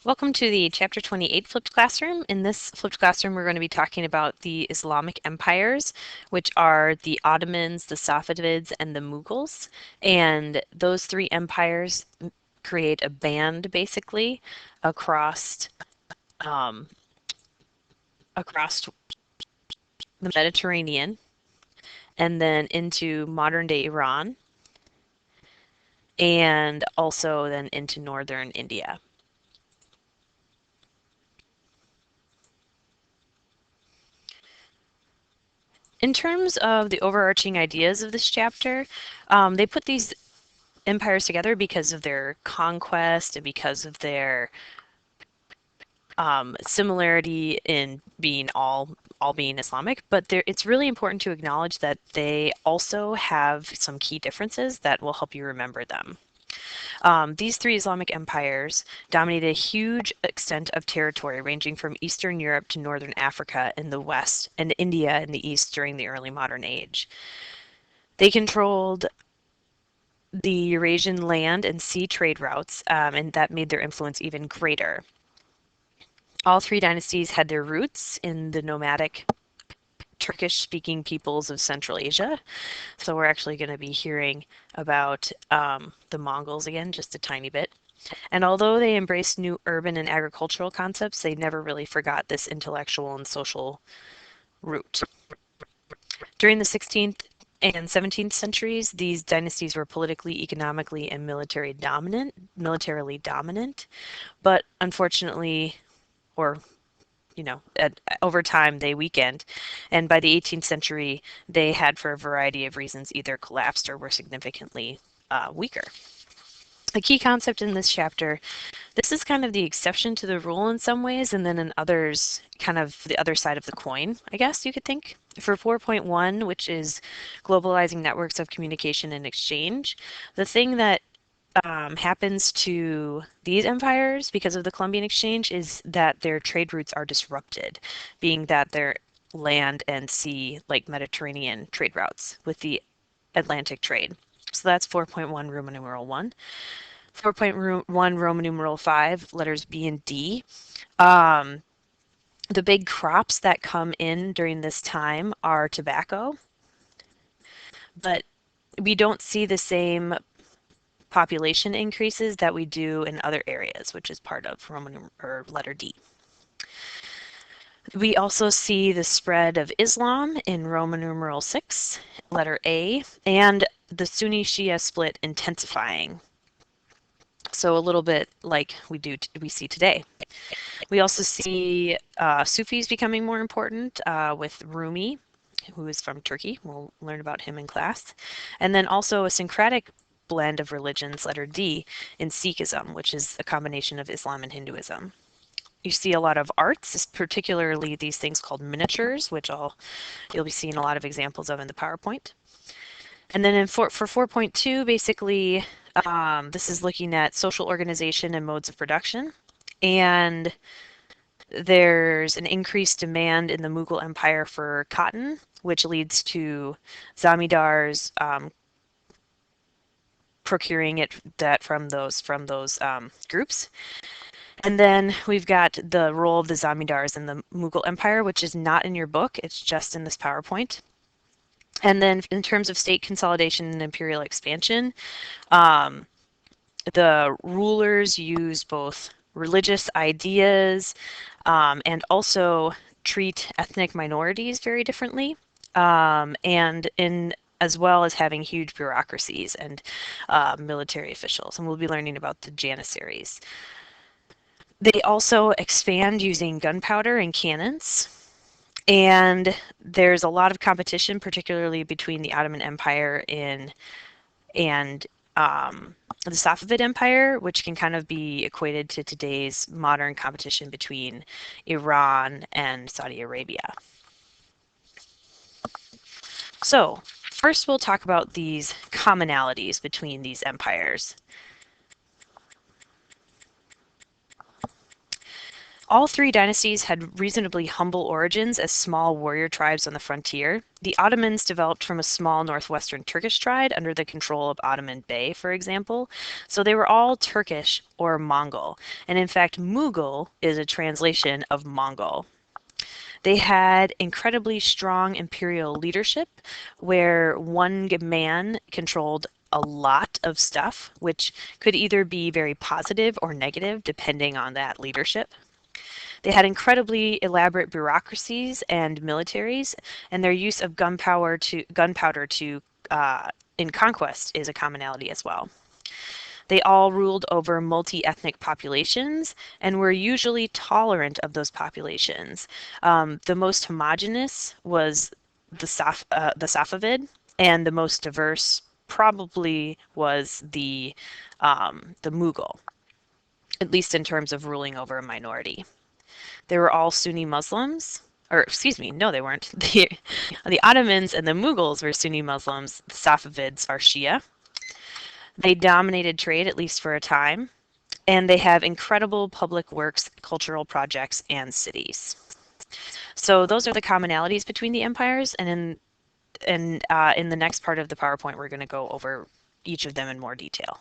Welcome to the Chapter 28 Flipped Classroom. In this flipped classroom, we're going to be talking about the Islamic empires, which are the Ottomans, the Safavids, and the Mughals. And those three empires create a band, basically, across um, across the Mediterranean and then into modern-day Iran and also then into northern India. In terms of the overarching ideas of this chapter, they put these empires together because of their conquest and because of their similarity in being all being Islamic, but it's really important to acknowledge that they also have some key differences that will help you remember them. These three Islamic empires dominated a huge extent of territory ranging from Eastern Europe to Northern Africa in the west and India in the east during the early modern age. They controlled the Eurasian land and sea trade routes, and that made their influence even greater. All three dynasties had their roots in the nomadic Turkish-speaking peoples of Central Asia. So we're actually going to be hearing about the Mongols again, just a tiny bit. And although they embraced new urban and agricultural concepts, they never really forgot this intellectual and social root. During the 16th and 17th centuries, these dynasties were politically, economically, and militarily dominant, but unfortunately, or over time they weakened, and by the 18th century they had, for a variety of reasons, either collapsed or were significantly weaker. A key concept in this chapter, this is kind of the exception to the rule in some ways, and then in others, kind of the other side of the coin, I guess you could think. For 4.1, which is globalizing networks of communication and exchange, the thing that happens to these empires because of the Columbian Exchange is that their trade routes are disrupted, being that they're land and sea, like Mediterranean trade routes with the Atlantic trade. So that's 4.1 Roman numeral 1. 4.1 Roman numeral 5, letters B and D. Um, the big crops that come in during this time are tobacco, but we don't see the same population increases that we do in other areas, which is part of Roman or letter D. We also see the spread of Islam in Roman numeral 6, letter A, and the Sunni Shia split intensifying. So a little bit like we see today. We also see Sufis becoming more important with Rumi, who is from Turkey. We'll learn about him in class. And then also a syncretic blend of religions, letter D, in Sikhism, which is a combination of Islam and Hinduism. You see a lot of arts, particularly these things called miniatures, which you'll be seeing a lot of examples of in the PowerPoint. And then for 4.2, basically, this is looking at social organization and modes of production. And there's an increased demand in the Mughal Empire for cotton, which leads to zamindars procuring that from those groups. And then we've got the role of the zamindars in the Mughal Empire, which is not in your book. It's just in this PowerPoint. And then in terms of state consolidation and imperial expansion, the rulers use both religious ideas and also treat ethnic minorities very differently, and as well as having huge bureaucracies and military officials. And we'll be learning about the Janissaries. They also expand using gunpowder and cannons. And there's a lot of competition, particularly between the Ottoman Empire and the Safavid Empire, which can kind of be equated to today's modern competition between Iran and Saudi Arabia. So first we'll talk about these commonalities between these empires. All three dynasties had reasonably humble origins as small warrior tribes on the frontier. The Ottomans developed from a small northwestern Turkish tribe under the control of Ottoman Bey, for example. So they were all Turkish or Mongol. And in fact, Mughal is a translation of Mongol. They had incredibly strong imperial leadership where one man controlled a lot of stuff, which could either be very positive or negative depending on that leadership. They had incredibly elaborate bureaucracies and militaries, and their use of gunpowder to in conquest is a commonality as well. They all ruled over multi-ethnic populations and were usually tolerant of those populations. The most homogenous was the Safavid, and the most diverse probably was the Mughal, at least in terms of ruling over a minority. They were all Sunni Muslims. Or, excuse me, no, they weren't. The Ottomans and the Mughals were Sunni Muslims. The Safavids are Shia. They dominated trade, at least for a time, and they have incredible public works, cultural projects, and cities. So those are the commonalities between the empires, and in the next part of the PowerPoint, we're going to go over each of them in more detail.